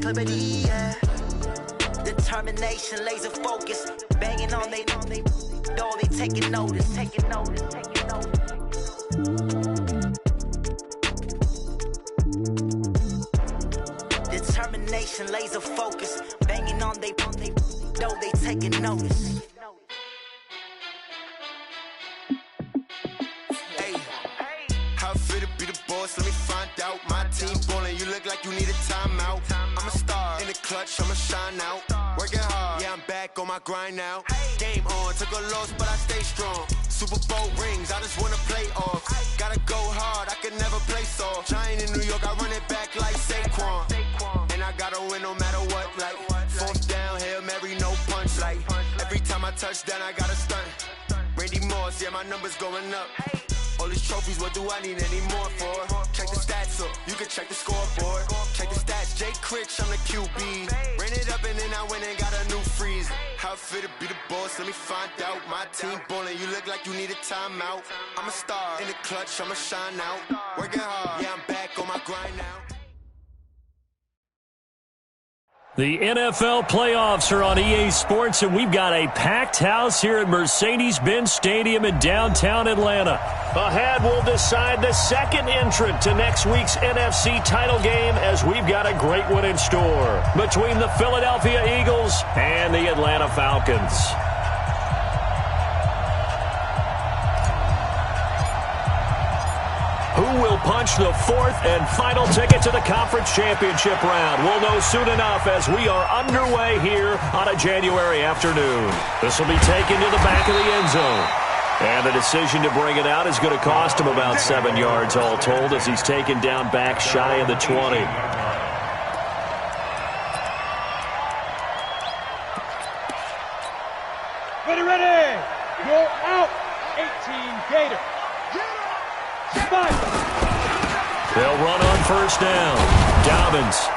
clarity, yeah. Determination, laser focus, banging on they door, they taking notice. Determination, laser focus, banging on they door, they taking notice. Hey, how it feel to be the boss? Let me find out. My team ballin', you look like you need a timeout. I'm a star in the clutch, I'ma shine out. Working hard, yeah, I'm back on my grind now. Game on, took a loss, but I stay strong. Super Bowl rings, I just wanna play off. Gotta go hard, I can never play soft. Giant in New York, I run it back like Saquon. And I gotta win no matter what, like fourth down, Hail Mary, no punch. Like every time I touch down, I gotta stunt. Randy Moss, yeah, my numbers going up. All these trophies, what do I need any more for? Check the stats up, you can check the scoreboard. Check the stats, Jay Critch, I'm the QB. Ran it up and then I went and got a new freeze. How it feel to be the boss, let me find out. My team ballin', you look like you need a timeout. I'm a star in the clutch, I'ma shine out. Working hard, yeah, I'm back on my grind now. The NFL playoffs are on EA Sports, and we've got a packed house here at Mercedes-Benz Stadium in downtown Atlanta. Ahead, we'll decide the second entrant to next week's NFC title game, as we've got a great one in store between the Philadelphia Eagles and the Atlanta Falcons. Who will punch the fourth and final ticket to the conference championship round? We'll know soon enough as we are underway here on a January afternoon. This will be taken to the back of the end zone. And the decision to bring it out is going to cost him about 7 yards all told, as he's taken down back shy of the 20. Ready. You're out. 18 Gator. They'll run on first down. Dobbins.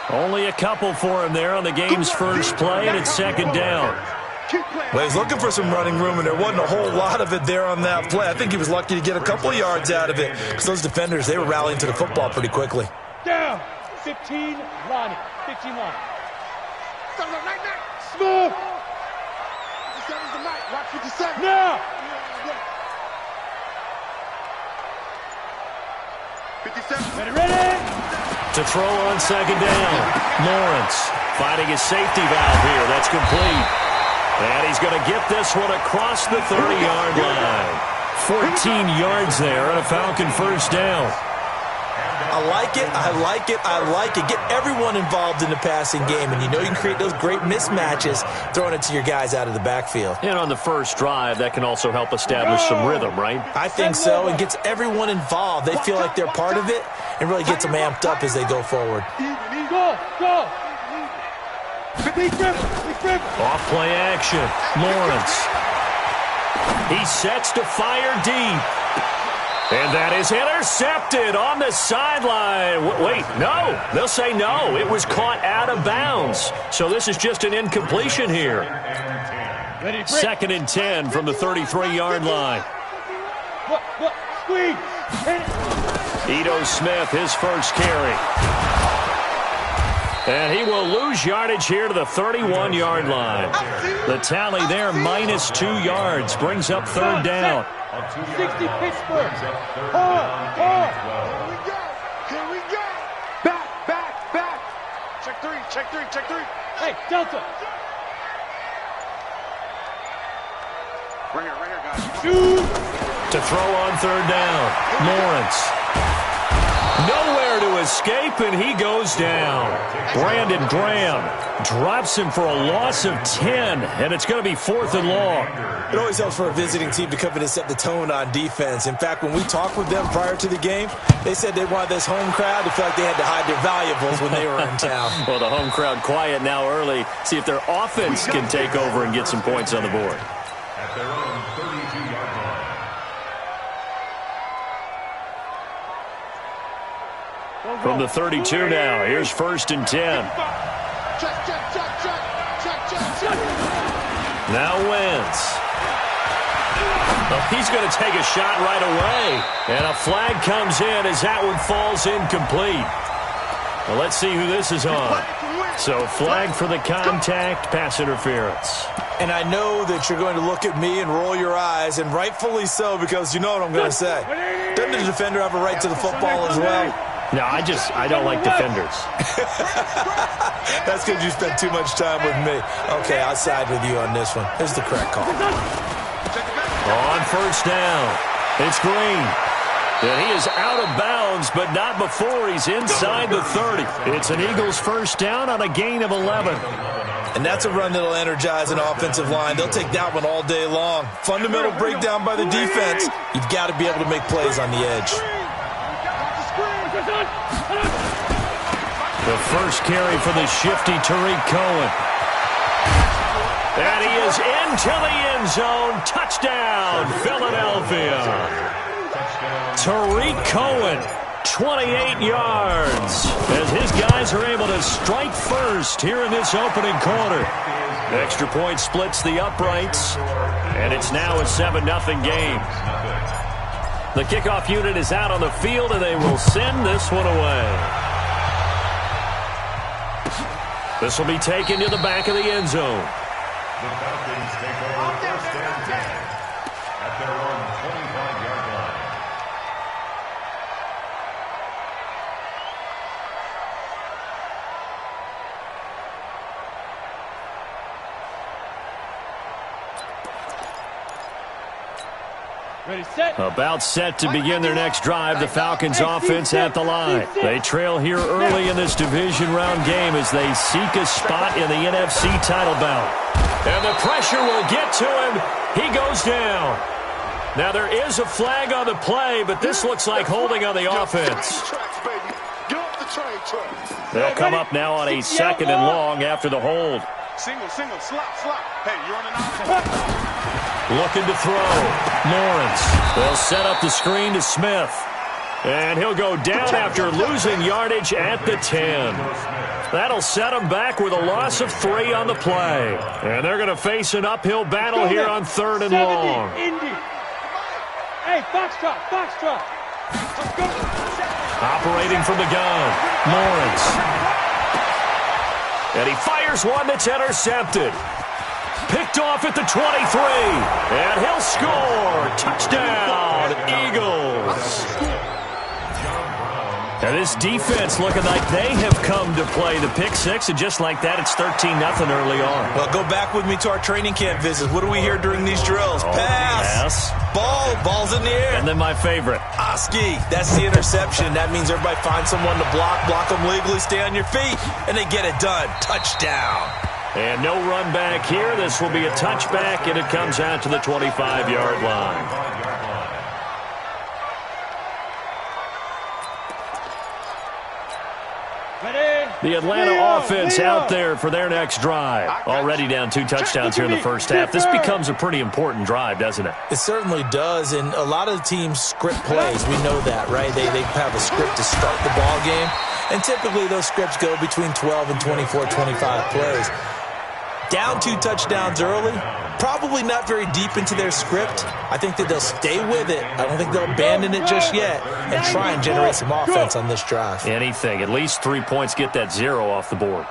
Only a couple for him there on the game's first play, and it's second down. Well, he's looking for some running room, and there wasn't a whole lot of it there on that play. I think he was lucky to get a couple of yards out of it, because those defenders, they were rallying to the football pretty quickly. Down. 15 line. 15 line. Smooth. 57's the night. Watch 57. Now. 57. Ready. To throw on second down. Lawrence finding his safety valve here. That's complete. And he's going to get this one across the 30-yard line. 14 yards there and a Falcon first down. I like it. Get everyone involved in the passing game, and you know you can create those great mismatches throwing it to your guys out of the backfield. And on the first drive, that can also help establish some rhythm, right? I think so. It gets everyone involved. They feel like they're part of it and really gets them amped up as they go forward. Go. Off play action. Lawrence. He sets to fire deep. And that is intercepted on the sideline. Wait, no. They'll say no. It was caught out of bounds. So this is just an incompletion here. Second and 10 from the 33-yard line. Squeeze. Ito Smith, his first carry. And he will lose yardage here to the 31-yard line. The tally there, -2 yards, brings up third down. 60 Pittsburgh. Hard. Here we go. Back. Check three. Hey, Delta. Right here, guys. Shoot. To throw on third down, Lawrence. Nowhere to escape, and he goes down. Brandon Graham drops him for a loss of 10, and it's going to be 4th and long. It always helps for a visiting team to come in and set the tone on defense. In fact, when we talked with them prior to the game, they said they wanted this home crowd to feel like they had to hide their valuables when they were in town. Well, the home crowd quiet now early. See if their offense can take over and get some points on the board. At their own 32-yard line. From the 32 now, here's 1st and 10. Now Wentz. Well, he's going to take a shot right away. And a flag comes in as that one falls incomplete. Well, let's see who this is on. So flag for the contact, pass interference. And I know that you're going to look at me and roll your eyes, and rightfully so, because you know what I'm going to say. Doesn't the defender have a right to the football as well? No, I don't like defenders. That's because you spent too much time with me. Okay, I'll side with you on this one. Here's the correct call. On first down, it's Green. And he is out of bounds, but not before he's inside the 30. It's an Eagles first down on a gain of 11. And that's a run that'll energize an offensive line. They'll take that one all day long. Fundamental breakdown by the defense. You've got to be able to make plays on the edge. The first carry for the shifty Tariq Cohen. And he is into the end zone. Touchdown, Philadelphia. Tariq Cohen, 28 yards, as his guys are able to strike first here in this opening quarter. Extra point splits the uprights, and it's now a 7-0 game. The kickoff unit is out on the field, and they will send this one away. This will be taken to the back of the end zone. The Falcons take over first and 10 at their own 25-yard line. Ready, set. About set to begin their next drive, the Falcons offense at the line. They trail here early in this division round game as they seek a spot in the NFC title bout. And the pressure will get to him. He goes down. Now there is a flag on the play, but this looks like holding on the offense. They'll come up now on a second and long after the hold. Single, slop. Hey, you're on an option. Looking to throw. Lawrence. They'll set up the screen to Smith. And he'll go down after losing yardage at the 10. That'll set him back with a loss of 3 on the play. And they're going to face an uphill battle here on 3rd and long. Hey, Foxtrot. Let's go. Operating from the gun. Lawrence. And he fires one that's intercepted. Picked off at the 23. And he'll score. Touchdown, Eagles. And this defense looking like they have come to play the pick six, and just like that, it's 13-0 early on. Well, go back with me to our training camp visits. What do we hear during these drills? Pass. Ball's in the air. And then my favorite. Oski, that's the interception. That means everybody finds someone to block them legally, stay on your feet, and they get it done. Touchdown. And no run back here. This will be a touchback, and it comes out to the 25-yard line. The Atlanta offense out there for their next drive. Already down 2 touchdowns here in the first half. This becomes a pretty important drive, doesn't it? It certainly does, and a lot of the teams script plays. We know that, right? They have a script to start the ball game, and typically those scripts go between 12 and 24, 25 plays. Down 2 touchdowns early, probably not very deep into their script. I think that they'll stay with it. I don't think they'll abandon it just yet and try and generate some offense on this drive. Anything. At least 3 points, get that 0 off the board.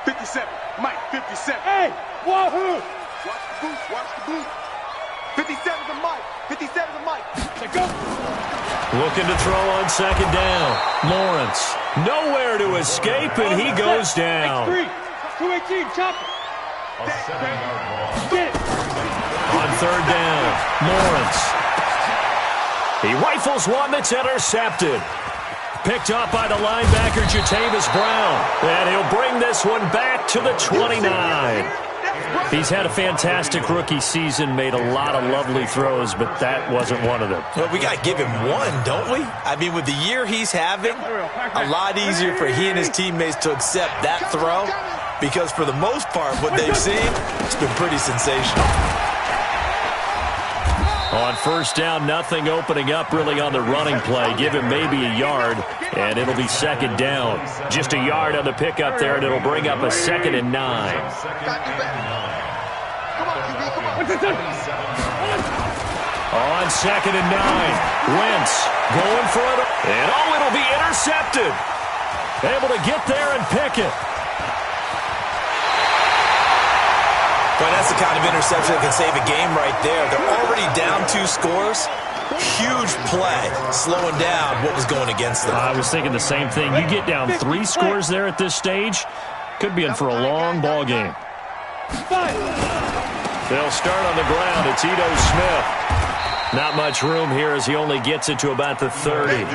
57. Mike, 57. Hey, wahoo! Watch the boot. 57 to Mike. 57 to Mike. Let's go. Looking to throw on second down. Lawrence. Nowhere to escape, and he goes down. 218, chop it. Get it. On third down, Lawrence. He rifles one that's intercepted. Picked up by the linebacker, Jatavis Brown. And he'll bring this one back to the 29. He's had a fantastic rookie season, made a lot of lovely throws, but that wasn't one of them. Well, we got to give him one, don't we? I mean, with the year he's having, a lot easier for he and his teammates to accept that throw. Because for the most part, what they've seen, it's been pretty sensational. On first down, nothing opening up really on the running play. Give him maybe a yard, and it'll be second down. Just a yard on the pickup there, and it'll bring up a 2nd and 9. On 2nd and 9, Wentz going for it. And it'll be intercepted. Able to get there and pick it. But that's the kind of interception that can save a game right there. They're already down 2 scores. Huge play, slowing down what was going against them. I was thinking the same thing. You get down 3 scores there at this stage, could be in for a long ball game. They'll start on the ground. It's Ito Smith. Not much room here as he only gets it to about the 30.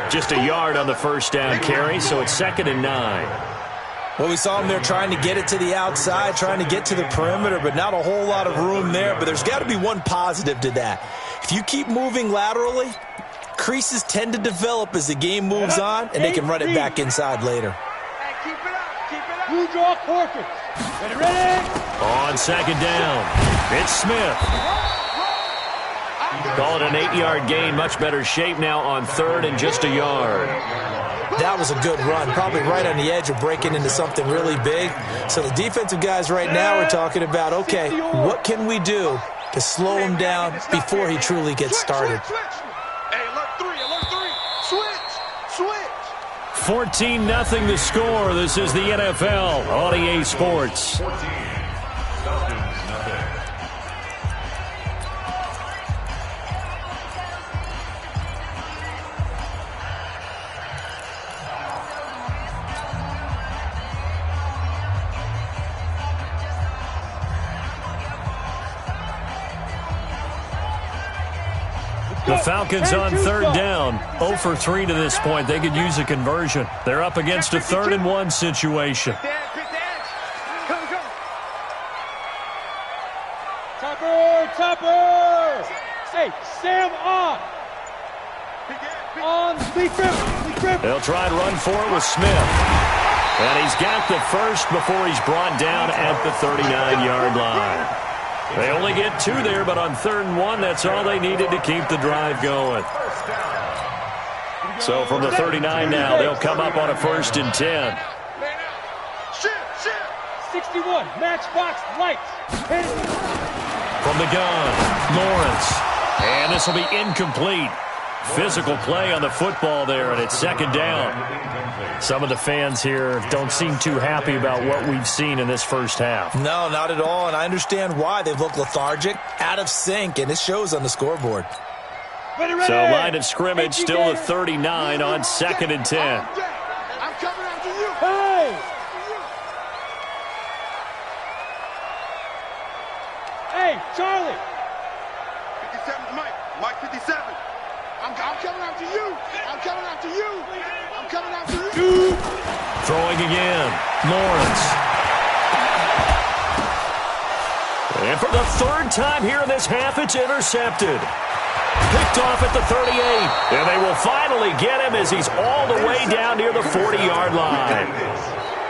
Just a yard on the first down carry, so it's 2nd and 9. Well, we saw him there trying to get it to the outside, trying to get to the perimeter, but not a whole lot of room there. But there's got to be one positive to that. If you keep moving laterally, creases tend to develop as the game moves on, and they can run it back inside later. Hey, keep it up, keep it up. Blue draw quarter. Ready? On 2nd down, it's Smith. Call it an 8-yard gain. Much better shape now on 3rd and just a yard. That was a good run, probably right on the edge of breaking into something really big. So the defensive guys right now are talking about, okay, what can we do to slow him down before he truly gets started? Hey, alert 3, alert 3. Switch. 14-0 the score. This is the NFL on EA Sports. 14, Falcons, nothing. The Falcons on 3rd down. 0 for 3 to this point. They could use a conversion. They're up against a 3rd and 1 situation. Topper! Say, Sam on! On, Lee Griffin! They'll try and run for it with Smith. And he's got the first before he's brought down at the 39-yard line. They only get 2 there, but on 3rd and 1, that's all they needed to keep the drive going. So from the 39 now, they'll come up on a 1st and 10. 61, matchbox lights. From the gun, Lawrence. And this will be incomplete. Physical play on the football there, and it's 2nd down. Some of the fans here don't seem too happy about what we've seen in this first half. No, not at all, and I understand why. They've looked lethargic, out of sync, and it shows on the scoreboard. So line of scrimmage still the 39 on 2nd and 10. I'm coming after you. Hey! Hey, Charlie! 57's Mike. Mike 57. I'm coming after you. I'm coming after you. I'm coming after you. Throwing again. Lawrence. And for the 3rd time here in this half, it's intercepted. Picked off at the 38. And they will finally get him as he's all the way down near the 40-yard line.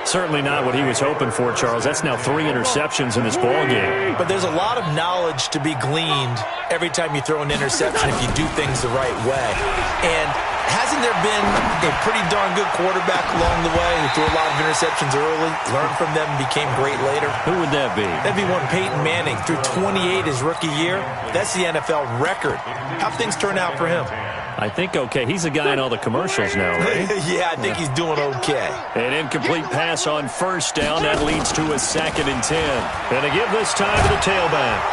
Certainly not what he was hoping for, Charles. That's now 3 interceptions in this ball game. But there's a lot of knowledge to be gleaned every time you throw an interception if you do things the right way. And hasn't there been a pretty darn good quarterback along the way who threw a lot of interceptions early, learned from them, and became great later? Who would that be? That'd be one Peyton Manning. Threw 28 his rookie year. That's the NFL record. How'd things turn out for him? I think okay. He's a guy in all the commercials now, right? Yeah, I think he's doing okay. An incomplete pass on 1st down. That leads to a 2nd and 10. And they give this time to the tailback.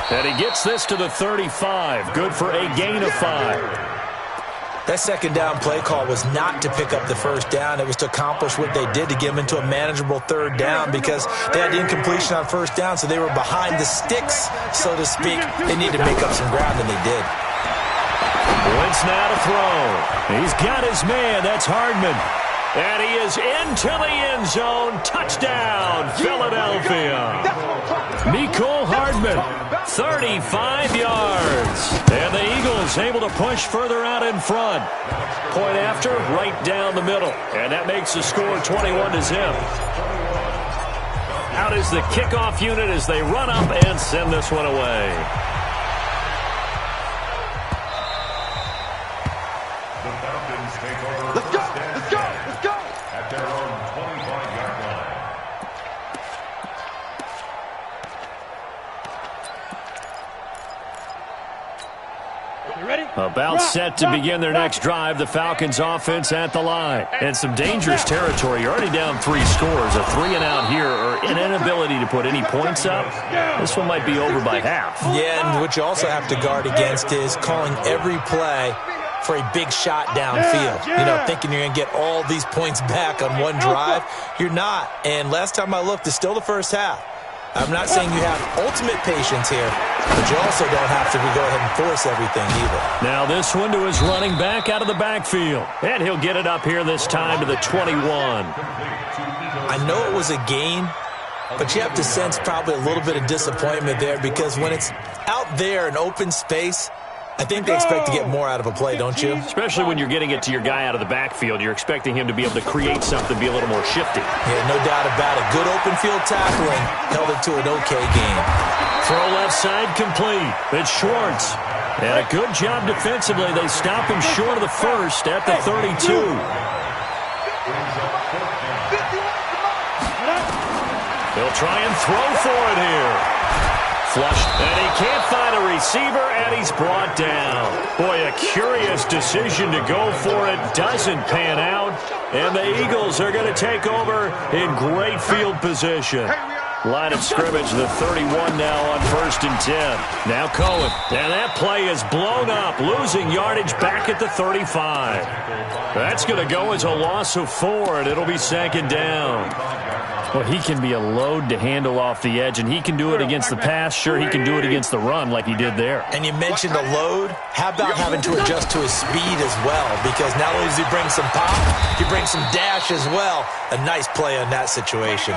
And he gets this to the 35. Good for a gain of 5. That 2nd down play call was not to pick up the 1st down. It was to accomplish what they did to get them into a manageable 3rd down because they had the incompletion on 1st down, so they were behind the sticks, so to speak. They needed to make up some ground, and they did. Wentz now to throw. He's got his man. That's Hardman. And he is into the end zone. Touchdown, Philadelphia. Mecole Hardman, 35 yards. And the Eagles able to push further out in front. Point after, right down the middle. And that makes the score 21-0. Out is the kickoff unit as they run up and send this one away. The Falcons take over. Let's go! Let's go! Let's go! At their own 25-yard line. You ready? About set to begin their next drive, the Falcons offense at the line. And some dangerous territory. You're already down 3 scores. A 3-and-out here or an inability to put any points up. This one might be over by half. Yeah, and what you also have to guard against is calling every play for a big shot downfield. You know, thinking you're going to get all these points back on one drive. You're not. And last time I looked, it's still the first half. I'm not saying you have ultimate patience here, but you also don't have to go ahead and force everything either. Now this one to his running back out of the backfield. And he'll get it up here this time to the 21. I know it was a gain, but you have to sense probably a little bit of disappointment there because when it's out there in open space, I think they expect to get more out of a play, don't you? Especially when you're getting it to your guy out of the backfield. You're expecting him to be able to create something, be a little more shifty. Yeah, no doubt about it. Good open field tackling held it to an okay game. Throw left side complete. It's Schwartz. And a good job defensively. They stop him short of the first at the 32. They'll try and throw for it here. Flushed, and he can't find a receiver, and he's brought down. Boy, a curious decision to go for it. Doesn't pan out, and the Eagles are going to take over in great field position. Line of scrimmage, the 31 now on 1st and 10. Now Cohen, and that play is blown up, losing yardage back at the 35. That's going to go as a loss of 4, and it'll be 2nd down. Well, he can be a load to handle off the edge, and he can do it against the pass. Sure, he can do it against the run like he did there. And you mentioned a load. How about having to adjust to his speed as well? Because not only does he bring some pop, he brings some dash as well. A nice play on that situation.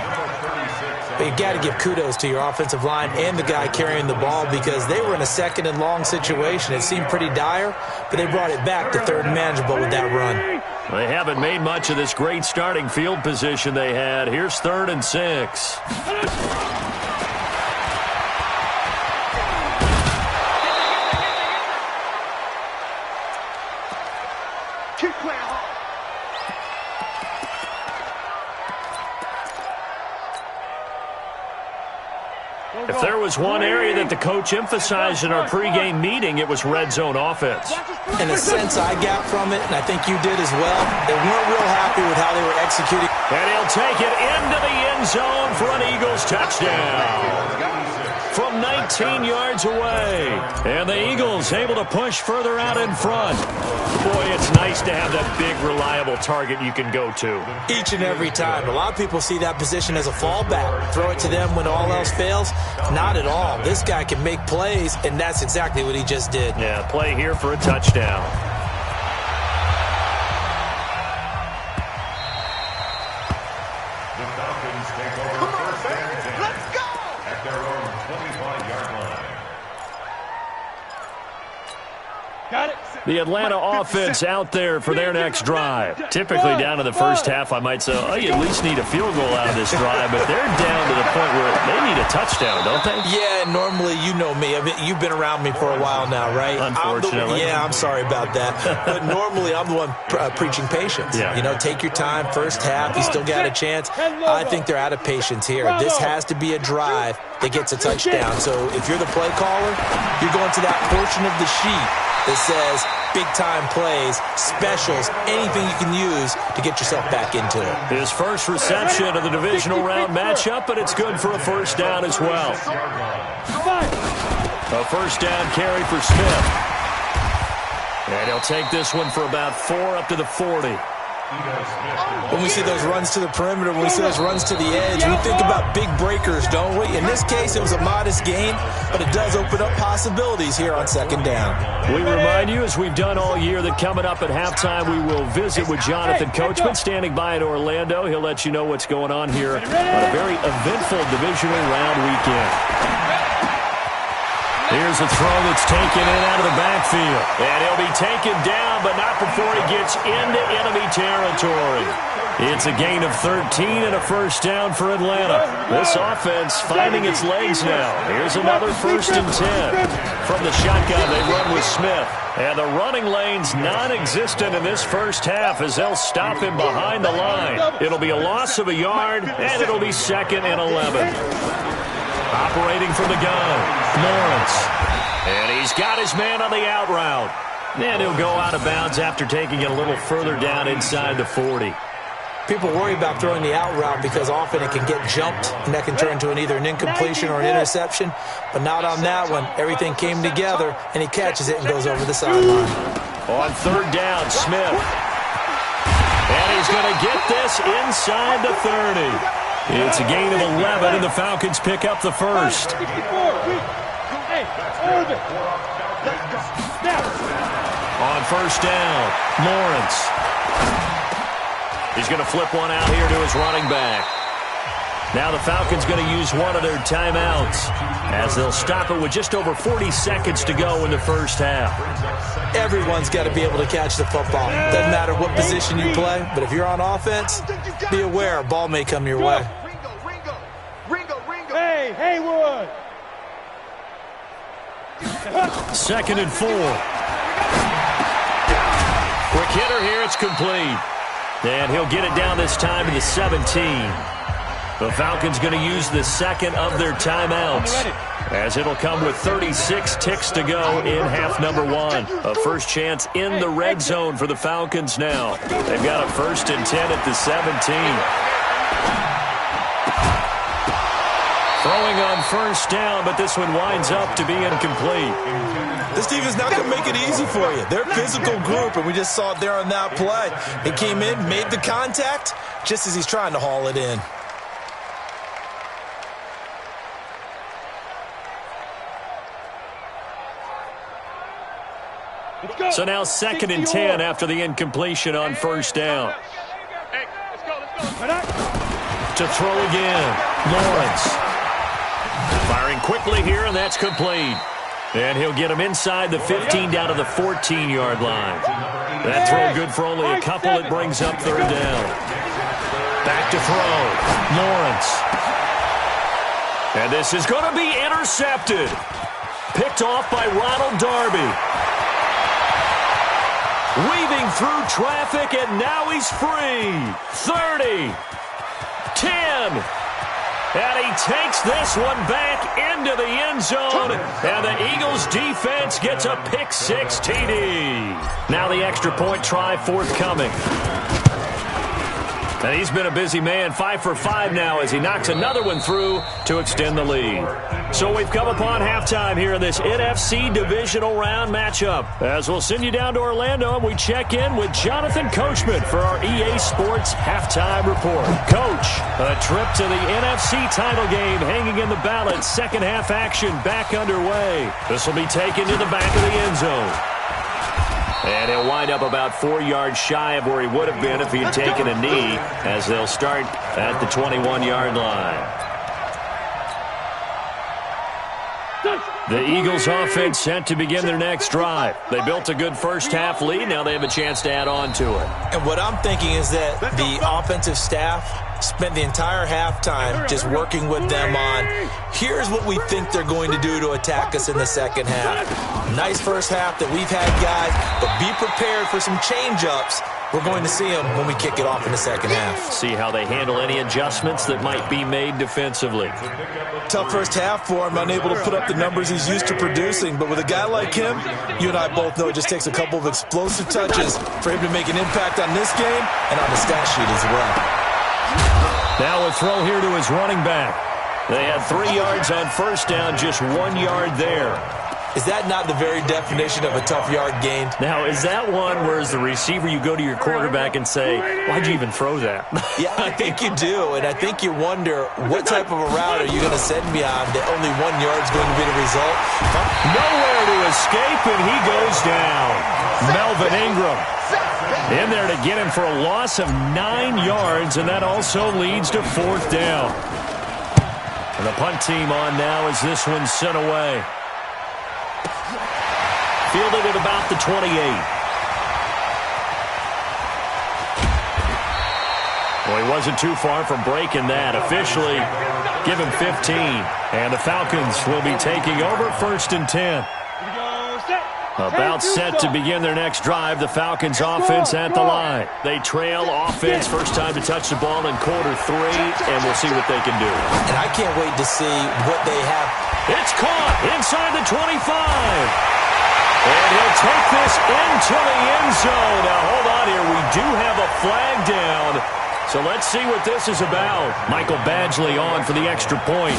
But you got to give kudos to your offensive line and the guy carrying the ball because they were in a 2nd and long situation. It seemed pretty dire, but they brought it back to 3rd and manageable with that run. They haven't made much of this great starting field position they had. Here's 3rd and 6. Keep playing hard. If there was one area that the coach emphasized in our pregame meeting, it was red zone offense. In a sense, I got from it, and I think you did as well. They weren't real happy with how they were executing. And he'll take it into the end zone for an Eagles touchdown. From 19 yards away. And the Eagles able to push further out in front. Boy, it's nice to have that big, reliable target you can go to. Each and every time. A lot of people see that position as a fallback. Throw it to them when all else fails. Not at all. This guy can make plays, and that's exactly what he just did. Yeah, play here for a touchdown. The Falcons take over 1st and 10. Let's go! At their own 25-yard line. Got it. The Atlanta offense out there for their next drive. Typically down to the first half, I might say, oh, you at least need a field goal out of this drive, but they're down to the point where they need a touchdown, don't they? Yeah, normally, you know me. You've been around me for a while now, right? Unfortunately. I'm sorry about that. But normally, I'm the one preaching patience. Yeah. You know, take your time. First half, you still got a chance. I think they're out of patience here. This has to be a drive that gets a touchdown. So if you're the play caller, you're going to that portion of the sheet that says big-time plays, specials, anything you can use to get yourself back into it. His first reception of the divisional round matchup, but it's good for a 1st down as well. A 1st down carry for Smith. And he'll take this one for about 4 up to the 40. When we see those runs to the perimeter, when we see those runs to the edge, we think about big breakers, don't we? In this case, it was a modest gain, but it does open up possibilities here on 2nd down. We remind you, as we've done all year, that coming up at halftime, we will visit with Jonathan Coachman standing by in Orlando. He'll let you know what's going on here on a very eventful divisional round weekend. Here's a throw that's taken in out of the backfield. And he'll be taken down, but not before he gets into enemy territory. It's a gain of 13 and a 1st down for Atlanta. This offense finding its legs now. Here's another 1st and 10. From the shotgun, they run with Smith. And the running lane's non-existent in this first half as they'll stop him behind the line. It'll be a loss of a yard, and it'll be 2nd and 11. Operating from the gun, Lawrence. And he's got his man on the out route. And he'll go out of bounds after taking it a little further down inside the 40. People worry about throwing the out route because often it can get jumped, and that can turn into either an incompletion or an interception. But not on that one. Everything came together, and he catches it and goes over the sideline. On third down, Smith. And he's going to get this inside the 30. It's a gain of 11, and the Falcons pick up the first. On first down, Lawrence. He's going to flip one out here to his running back. Now the Falcons going to use one of their timeouts as they'll stop it with just over 40 seconds to go in the first half. Everyone's got to be able to catch the football. Doesn't matter what position you play, but if you're on offense, be aware a ball may come your way. Hey, Haywood! 2nd and 4. Quick hitter here, it's complete. And he'll get it down this time to the 17. The Falcons going to use the second of their timeouts, as it'll come with 36 ticks to go in half number 1. A first chance in the red zone for the Falcons now. They've got a 1st and 10 at the 17. Throwing on first down, but this one winds up to be incomplete. This team is not going to make it easy for you. They're a physical group, and we just saw it there on that play. He came in, made the contact, just as he's trying to haul it in. So now 2nd and 10 after the incompletion on first down. To throw again, Lawrence. Firing quickly here, and that's complete. And he'll get him inside the 15 down to the 14-yard line. That throw good for only a couple. It brings up third down. Back to throw, Lawrence. And this is going to be intercepted. Picked off by Ronald Darby. Weaving through traffic, and now he's free. 30, 10. And he takes this one back into the end zone. And the Eagles defense gets a pick-6 TD. Now the extra point try forthcoming. And he's been a busy man, 5 for 5 now as he knocks another one through to extend the lead. So we've come upon halftime here in this NFC divisional round matchup. As we'll send you down to Orlando, and we check in with Jonathan Coachman for our EA Sports halftime report. Coach, a trip to the NFC title game hanging in the balance. Second half action back underway. This will be taken to the back of the end zone. And he'll wind up about 4 yards shy of where he would have been if he had taken a knee, as they'll start at the 21-yard line. The Eagles offense set to begin their next drive. They built a good first half lead. Now they have a chance to add on to it. And what I'm thinking is that the offensive staff spent the entire halftime just working with them on, here's what we think they're going to do to attack us in the second half. Nice first half that we've had, guys, but be prepared for some change-ups. We're going to see them when we kick it off in the second half. See how they handle any adjustments that might be made defensively. Tough first half for him, unable to put up the numbers he's used to producing. But with a guy like him, you and I both know it just takes a couple of explosive touches for him to make an impact on this game and on the stat sheet as well. Now a throw here to his running back. They had 3 yards on first down, just 1 yard there. Is that not the very definition of a tough yard gained? Now, is that one where as the receiver you go to your quarterback and say, why'd you even throw that? Yeah, I think you do, and I think you wonder what type of a route are you going to send me on that only 1 yard is going to be the result? Nowhere to escape, and he goes down. Melvin Ingram in there to get him for a loss of 9 yards, and that also leads to fourth down. And the punt team on now as this one's sent away. Fielded at about the 28. Well, he wasn't too far from breaking that. Officially, give him 15. And the Falcons will be taking over 1st and 10. About set to begin their next drive. The Falcons offense at the line. They trail offense. First time to touch the ball in quarter 3. And we'll see what they can do. And I can't wait to see what they have. It's caught inside the 25. And he'll take this into the end zone. Now, hold on here. We do have a flag down. So let's see what this is about. Michael Badgley on for the extra point.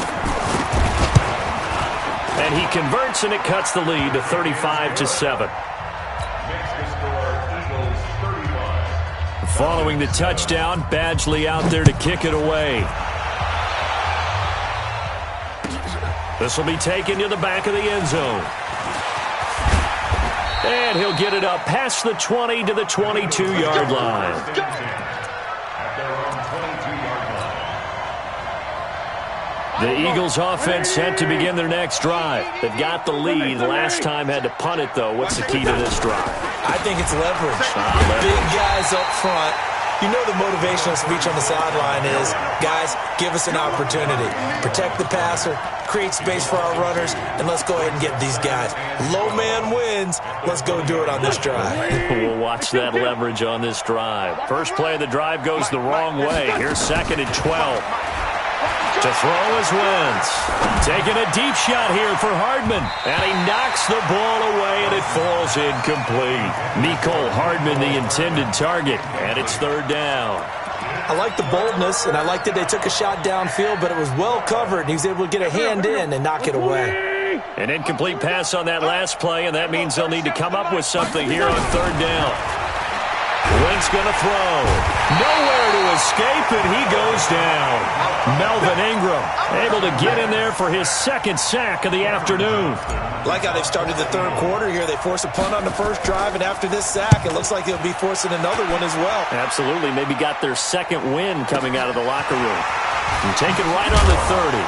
And he converts, and it cuts the lead to 35-7. Following the touchdown, Badgley out there to kick it away. This will be taken to the back of the end zone. And he'll get it up past the 20 to the 22-yard line. The Eagles offense set to begin their next drive. They've got the lead. Last time had to punt it, though. What's the key to this drive? I think it's leverage. Big guys up front. You know the motivational speech on the sideline is, guys, give us an opportunity. Protect the passer, create space for our runners, and let's go ahead and get these guys. Low man wins. Let's go do it on this drive. We'll watch that leverage on this drive. First play of the drive goes the wrong way. Here's 2nd and 12. To throw is Wentz. Taking a deep shot here for Hardman. And he knocks the ball away, and it falls incomplete. Mecole Hardman, the intended target, and it's 3rd down. I like the boldness, and I like that they took a shot downfield, but it was well covered. He was able to get a hand in and knock it away. An incomplete pass on that last play, and that means they'll need to come up with something here on 3rd down. Wentz going to throw. Nowhere to escape, and he goes down. Melvin Ingram able to get in there for his 2nd sack of the afternoon. Like how they've started the 3rd quarter here. They force a punt on the first drive, and after this sack, it looks like they'll be forcing another one as well. Absolutely. Maybe got their 2nd win coming out of the locker room. And take it right on the 30.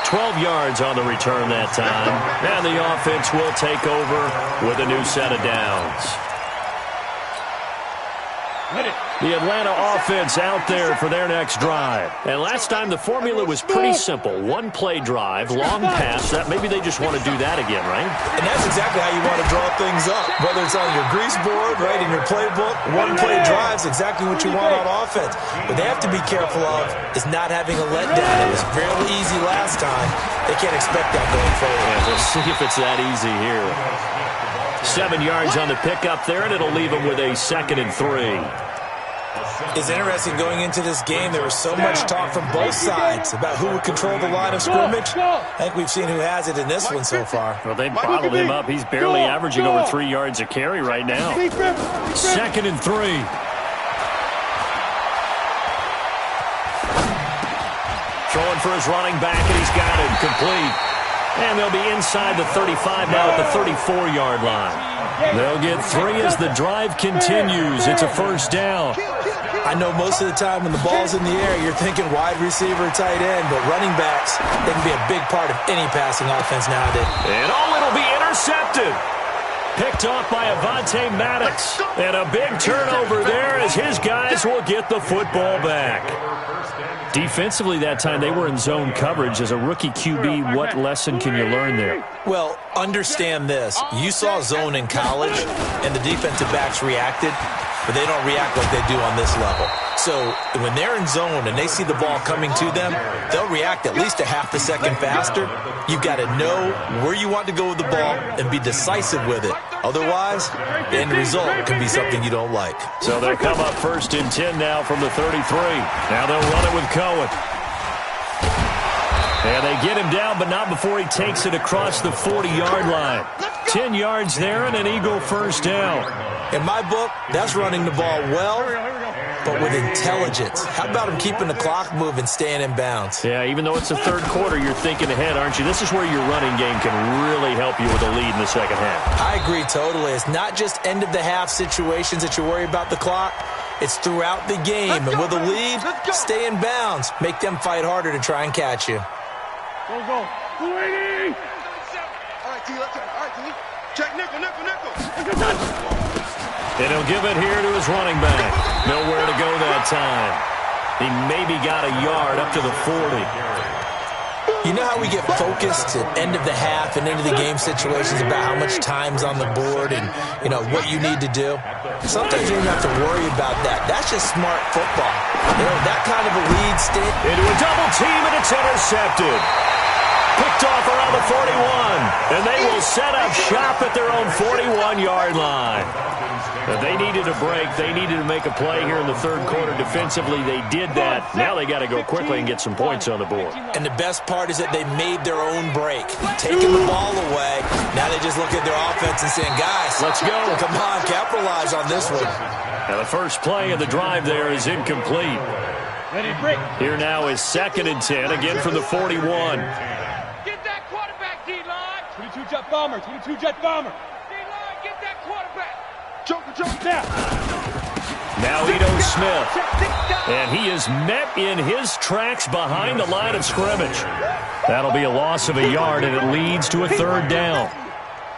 12 yards on the return that time. And the offense will take over with a new set of downs. The Atlanta offense out there for their next drive. And last time the formula was pretty simple. 1-play drive, long pass. That maybe they just want to do that again, right? And that's exactly how you want to draw things up. Whether it's on your grease board, right, in your playbook, 1-play drive's exactly what you want on offense. What they have to be careful of is not having a letdown. It was fairly easy last time. They can't expect that going forward. Yeah, we'll see if it's that easy here. 7 yards on the pickup there, and it'll leave them with a 2nd and 3. It's interesting going into this game. There was so much talk from both sides about who would control the line of scrimmage. I think we've seen who has it in this one so far. Well, they've bottled him up. He's barely averaging over 3 yards a carry right now. 2nd and 3. Throwing for his running back, and he's got it complete. And they'll be inside the 35 now at the 34-yard line. They'll get 3 as the drive continues. It's a 1st down. I know most of the time when the ball's in the air, you're thinking wide receiver, tight end, but running backs, they can be a big part of any passing offense nowadays. And it'll be intercepted. Picked off by Avonte Maddox. And a big turnover there as his guys will get the football back. Defensively that time, they were in zone coverage. As a rookie QB, what lesson can you learn there? Well, understand this. You saw zone in college, and the defensive backs reacted, but they don't react like they do on this level. So when they're in zone and they see the ball coming to them, they'll react at least a half a second faster. You've got to know where you want to go with the ball and be decisive with it. Otherwise, the end result can be something you don't like. So they'll come up 1st and 10 now from the 33. Now they'll run it with Cohen. And they get him down, but not before he takes it across the 40-yard line. 10 yards there and an Eagle 1st down. In my book, that's running the ball well, but with intelligence. How about him keeping the clock moving, staying in bounds? Yeah, even though it's the 3rd quarter, you're thinking ahead, aren't you? This is where your running game can really help you with a lead in the 2nd half. I agree totally. It's not just end-of-the-half situations that you worry about the clock. It's throughout the game. And with a lead, stay in bounds. Make them fight harder to try and catch you. Go. 280. All right, T. Check nickel. And he'll give it here to his running back. Nowhere to go that time. He maybe got a yard up to the 40. You know how we get focused at end of the half and into the game situations about how much time's on the board and, you know, what you need to do? Sometimes you don't have to worry about that. That's just smart football. You know, that kind of a lead stick. Into a double team, and it's intercepted. picked off around the 41. And they will set up shop at their own 41-yard line. But they needed a break. They needed to make a play here in the third quarter defensively. They did that. Now they got to go quickly and get some points on the board. And the best part is that they made their own break. Taking the ball away. Now they just look at their offense and saying, guys, let's go. Come on, capitalize on this one. Now the first play of the drive there is incomplete. Ready, break. Here now is 2nd and 10, again from the 41. Get that quarterback, D-line. 22-jet bomber, 22-jet bomber. D-line, get that quarterback. Joker, now. Now Ito Smith. And he is met in his tracks behind the line of scrimmage. That'll be a loss of a yard, and it leads to a 3rd down.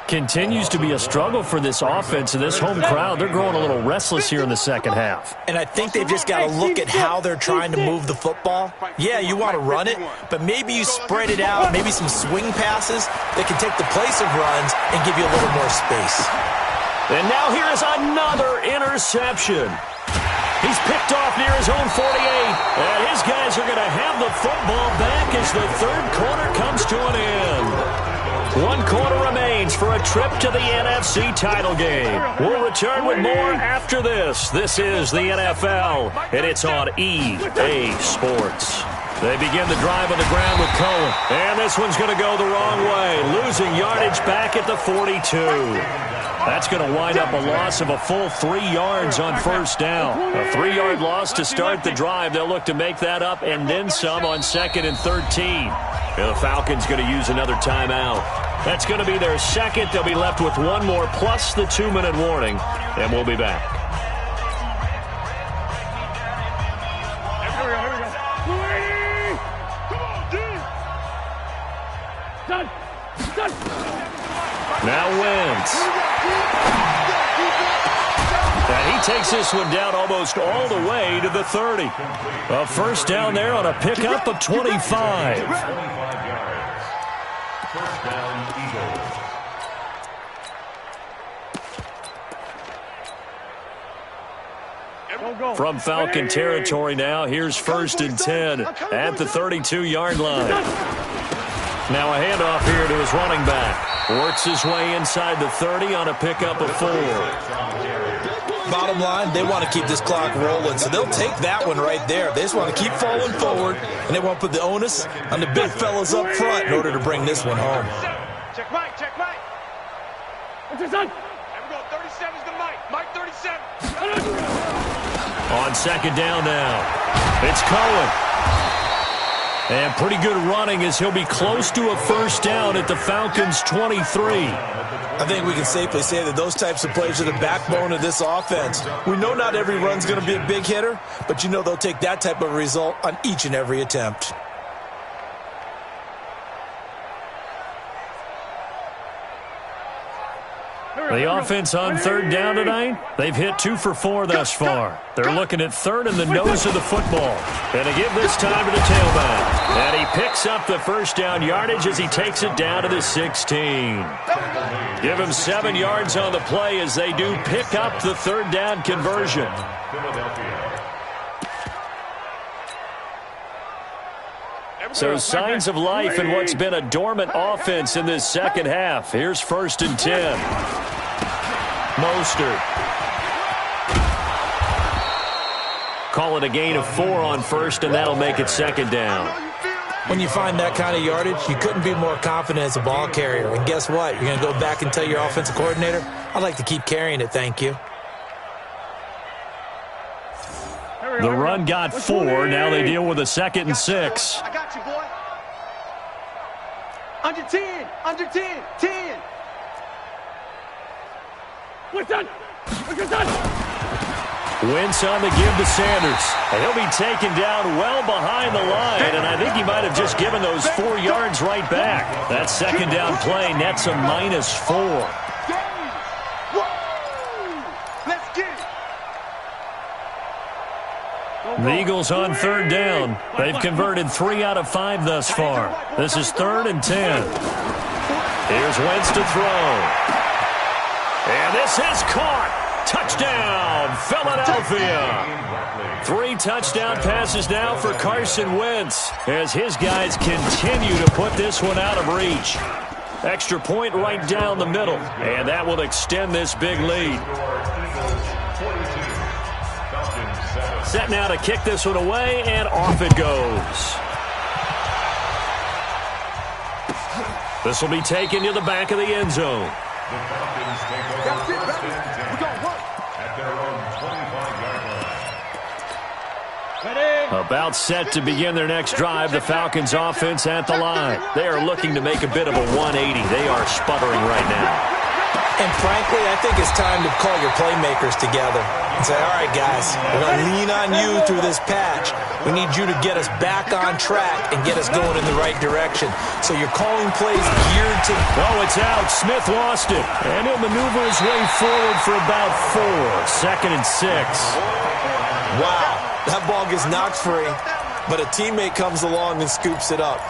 Continues to be a struggle for this offense and this home crowd. They're growing a little restless here in the second half. And I think they've just got to look at how they're trying to move the football. Yeah, you want to run it, but maybe you spread it out, maybe some swing passes that can take the place of runs and give you a little more space. And now here is another interception. He's picked off near his own 48. And his guys are going to have the football back as the third quarter comes to an end. 1 quarter remains for a trip to the NFC title game. We'll return with more after this. This is the NFL, and it's on EA Sports. They begin the drive on the ground with Cohen. And this one's going to go the wrong way, losing yardage back at the 42. That's going to wind up a loss of a full 3 yards on first down. A 3-yard loss to start the drive. They'll look to make that up and then some on 2nd and 13. And the Falcons going to use another timeout. That's going to be their second. They'll be left with 1 more plus the 2-minute warning. And we'll be back. Here we go. Come on, D. Done. Now Wentz. And he takes this one down almost all the way to the 30. A first down there on a pickup of 25. 25 yards. First down, Eagles. From Falcon territory now, here's 1st and 10 at the 32-yard line. Now a handoff here to his running back. Works his way inside the 30 on a pickup of 4. Bottom line, they want to keep this clock rolling, so they'll take that one right there. They just want to keep falling forward, and they want to put the onus on the big fellas up front in order to bring this one home. Check right, check right. What's this on? There we go, 37's the Mike. Mike 37. On 2nd down now, it's Cohen. And pretty good running as he'll be close to a first down at the Falcons' 23. I think we can safely say that those types of plays are the backbone of this offense. We know not every run's going to be a big hitter, but you know they'll take that type of result on each and every attempt. The offense on 3rd down tonight, they've hit 2 for 4 thus far. They're looking at 3rd and the nose of the football. And to give this time to the tailback. And he picks up the first down yardage as he takes it down to the 16. Give him 7 yards on the play as they do pick up the 3rd down conversion. So signs of life in what's been a dormant offense in this second half. Here's 1st and 10. Mostert. Call it a gain of 4 on 1st, and that'll make it 2nd down. When you find that kind of yardage, you couldn't be more confident as a ball carrier. And guess what? You're going to go back and tell your offensive coordinator, I'd like to keep carrying it, thank you. The run got 4. Now they deal with a 2nd and 6. I got you, boy. Under 10. Under 10. 10. What's that? What's that? Wentz on the give to Sanders. And he'll be taken down well behind the line. And I think he might have just given those 4 yards right back. That 2nd down play nets a -4. The Eagles on 3rd down. They've converted 3 out of 5 thus far. This is 3rd and 10. Here's Wentz to throw. And this is caught. Touchdown, Philadelphia. 3 touchdown passes now for Carson Wentz as his guys continue to put this one out of reach. Extra point right down the middle, and that will extend this big lead. Set now to kick this one away, and off it goes. This will be taken to the back of the end zone. The Falcons take over first and 10 at their own 25-yard line. About set to begin their next drive, the Falcons offense at the line. They are looking to make a bit of a 180. They are sputtering right now. And frankly, I think it's time to call your playmakers together and say, all right, guys, we're going to lean on you through this patch. We need you to get us back on track and get us going in the right direction. So you're calling plays geared to... Oh, it's out. Smith lost it. And he'll maneuver his way forward for about 4. 2nd and 6. Wow. That ball gets knocked free, but a teammate comes along and scoops it up.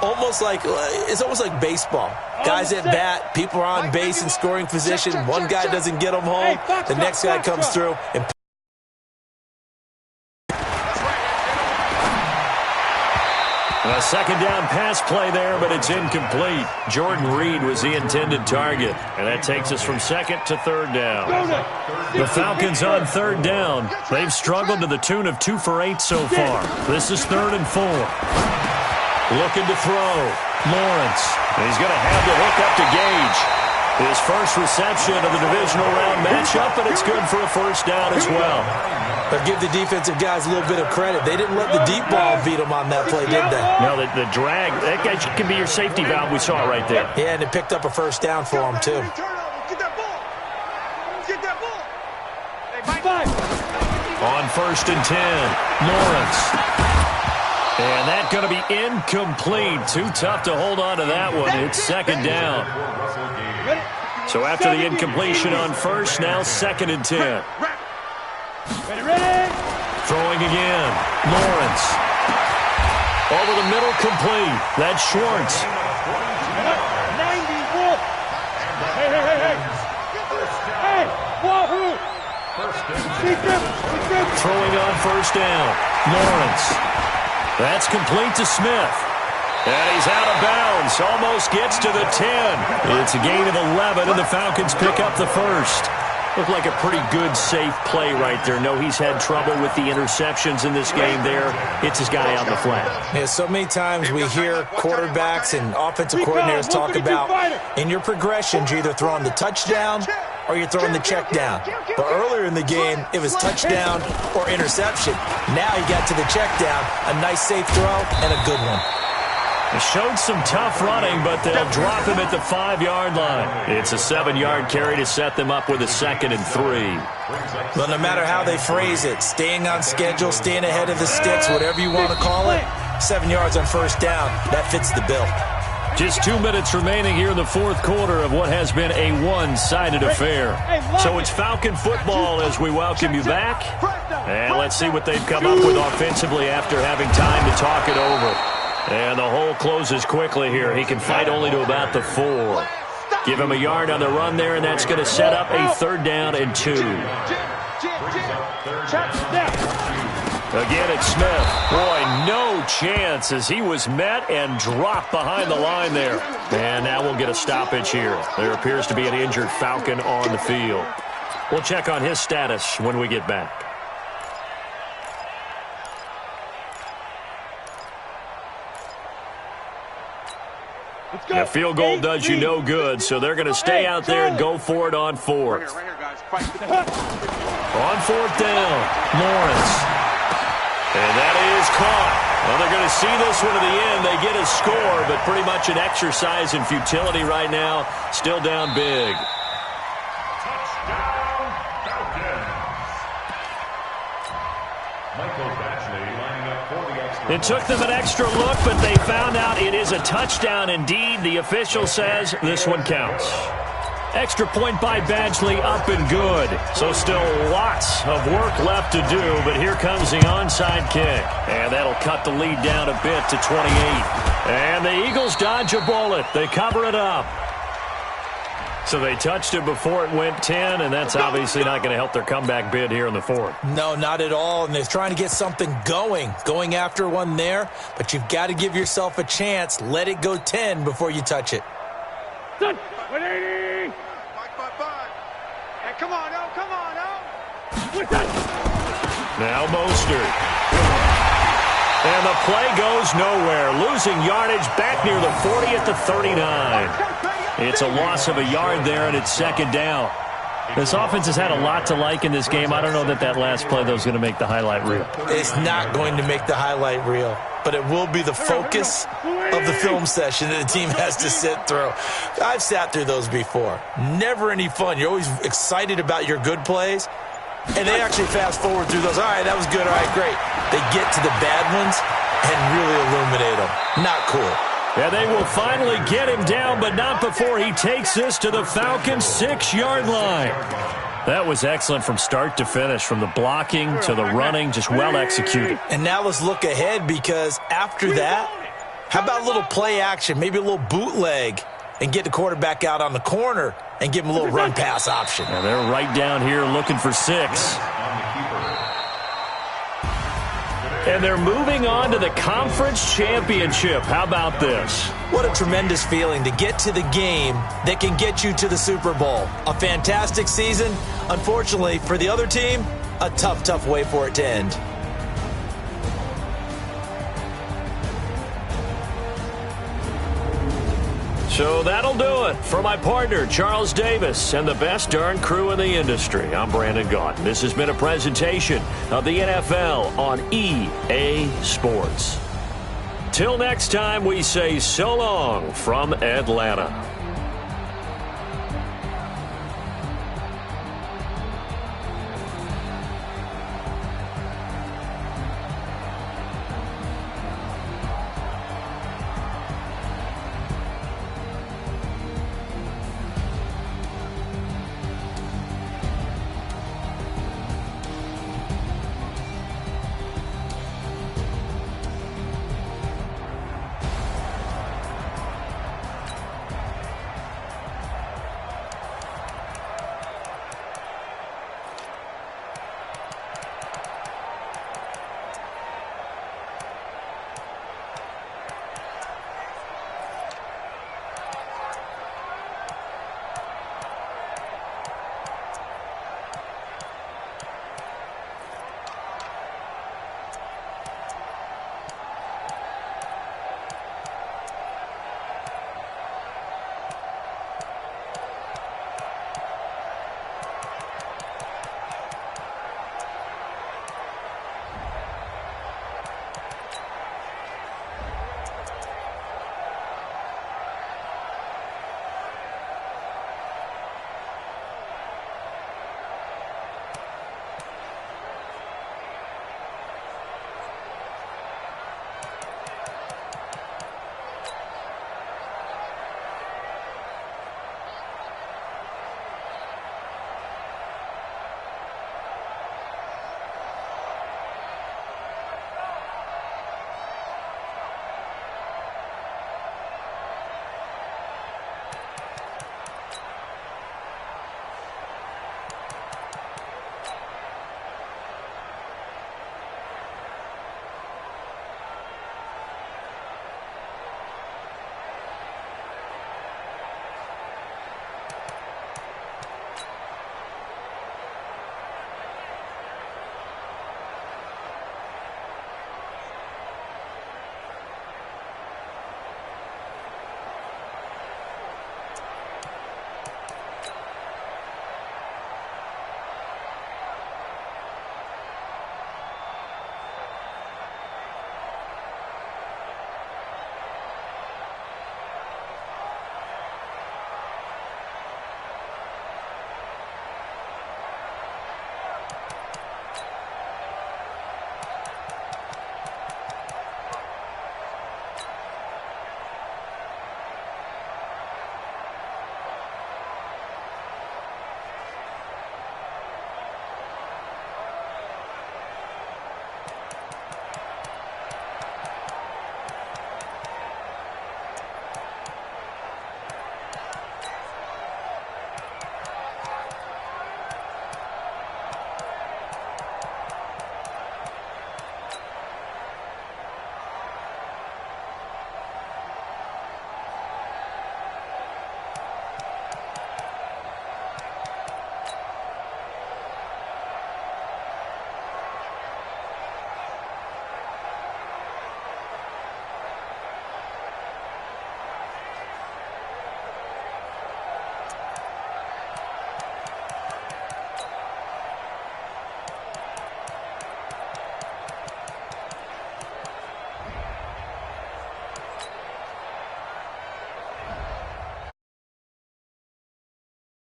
It's almost like baseball. Guys at bat, people are on base in scoring position. One guy doesn't get them home. The next guy comes through and... A second down pass play there, but it's incomplete. Jordan Reed was the intended target, and that takes us from 2nd to 3rd down. The Falcons on 3rd down. They've struggled to the tune of 2 for 8 so far. This is 3rd and 4. Looking to throw. Lawrence. He's going to have the hook up to Gage. His first reception of the divisional round matchup, and it's good for a first down as well. But give the defensive guys a little bit of credit. They didn't let the deep ball beat them on that play, did they? No, the drag, that guy can be your safety valve. We saw it right there. Yeah, and it picked up a first down for them, too. On 1st and 10, Lawrence. And that's going to be incomplete. Too tough to hold on to that one. It's 2nd down. So after the incompletion on 1st, now 2nd and 10. Throwing again. Lawrence. Over the middle, complete. That's Schwartz. Throwing on 1st down. Lawrence. That's complete to Smith. And he's out of bounds. Almost gets to the 10. It's a gain of 11, and the Falcons pick up the first. Looked like a pretty good, safe play right there. No, he's had trouble with the interceptions in this game there. Hits his guy on the flat. Yeah, so many times we hear quarterbacks and offensive coordinators talk about in your progressions, you're either throwing the touchdown or you're throwing the check down. But earlier in the game, it was touchdown or interception. Now he got to the check down, a nice safe throw, and a good one. They showed some tough running, but they'll drop him at the 5-yard line. It's a 7-yard carry to set them up with a 2nd and 3. Well, no matter how they phrase it, staying on schedule, staying ahead of the sticks, whatever you want to call it, 7 yards on 1st down, that fits the bill. Just 2 minutes remaining here in the 4th quarter of what has been a one-sided affair. So it's Falcon football as we welcome you back. And let's see what they've come up with offensively after having time to talk it over. And the hole closes quickly here. He can fight only to about the 4. Give him a yard on the run there, and that's going to set up a 3rd down and 2. Again, it's Smith. Boy, no chance as he was met and dropped behind the line there. And now we'll get a stoppage here. There appears to be an injured Falcon on the field. We'll check on his status when we get back. The field goal does you no good, so they're going to stay out there and go for it on 4th. On 4th down, Lawrence. And that is caught. Well, they're going to see this one to the end. They get a score, but pretty much an exercise in futility right now. Still down big. Touchdown, Falcons. Michael Batchley lining up for the extra. It took them an extra look, but they found out it is a touchdown indeed. The official says this one counts. Extra point by Badgley, up and good. So still lots of work left to do, but here comes the onside kick. And that'll cut the lead down a bit to 28. And the Eagles dodge a bullet. They cover it up. So they touched it before it went 10, and that's obviously not going to help their comeback bid here in the fourth. No, not at all, and they're trying to get something going after one there, but you've got to give yourself a chance. Let it go 10 before you touch it. 180! Hey, come on, oh, come on, oh! Now Mostert. And the play goes nowhere. Losing yardage back near the 40 at the 39. It's a loss of a yard there, and it's second down. This offense has had a lot to like in this game. I don't know that last play, though, is going to make the highlight reel. It's not going to make the highlight reel, but it will be the focus of the film session that the team has to sit through. I've sat through those before. Never any fun. You're always excited about your good plays, and they actually fast forward through those. All right, that was good. All right, great. They get to the bad ones and really illuminate them. Not cool. Yeah, they will finally get him down, but not before he takes this to the Falcons' 6-yard line. That was excellent from start to finish, from the blocking to the running, just well executed. And now let's look ahead, because after that, how about a little play action, maybe a little bootleg, and get the quarterback out on the corner and give him a little run-pass option. Yeah, they're right down here looking for 6. And they're moving on to the conference championship. How about this? What a tremendous feeling to get to the game that can get you to the Super Bowl. A fantastic season. Unfortunately, for the other team, a tough way for it to end. So that'll do it. For my partner, Charles Davis, and the best darn crew in the industry, I'm Brandon Gaudin. This has been a presentation of the NFL on EA Sports. Till next time, we say so long from Atlanta.